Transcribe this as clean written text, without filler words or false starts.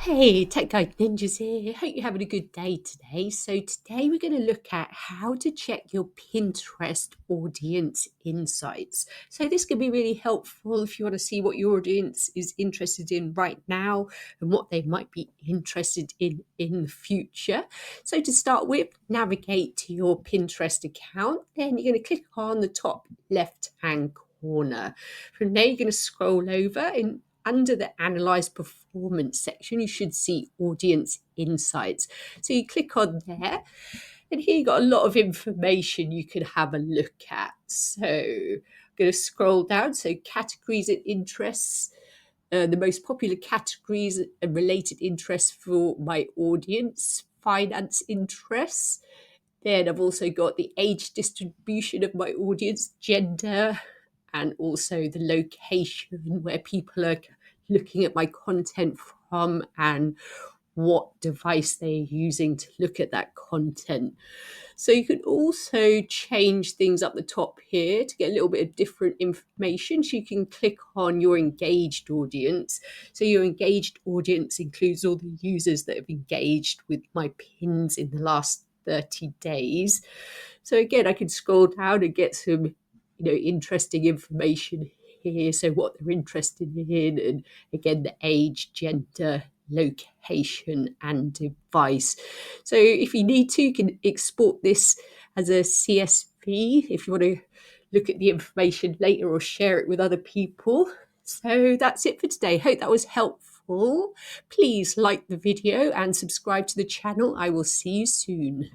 Hey, Tech Guide Ninjas here. Hope you're having a good day today. So today we're going to look at how to check your Pinterest audience insights. So this can be really helpful if you want to see what your audience is interested in right now and what they might be interested in the future. So to start with, navigate to your Pinterest account. Then you're going to click on the top left-hand corner. From there, you're going to scroll over and under the Analyze Performance section, you should see Audience Insights. So you click on there, and here you've got a lot of information you can have a look at. So I'm going to scroll down. So categories and interests. The most popular categories and related interests for my audience, finance interests. Then I've also got the age distribution of my audience, gender, and also the location where people are looking at my content from and what device they're using to look at that content. So you can also change things up the top here to get a little bit of different information. So you can click on your engaged audience. So your engaged audience includes all the users that have engaged with my pins in the last 30 days. So again, I can scroll down and get some, interesting information here. So what they're interested in, and again, the age, gender, location, and device. So if you need to, you can export this as a CSV if you want to look at the information later or share it with other people. So that's it for today. Hope that was helpful. Please like the video and subscribe to the channel. I will see you soon.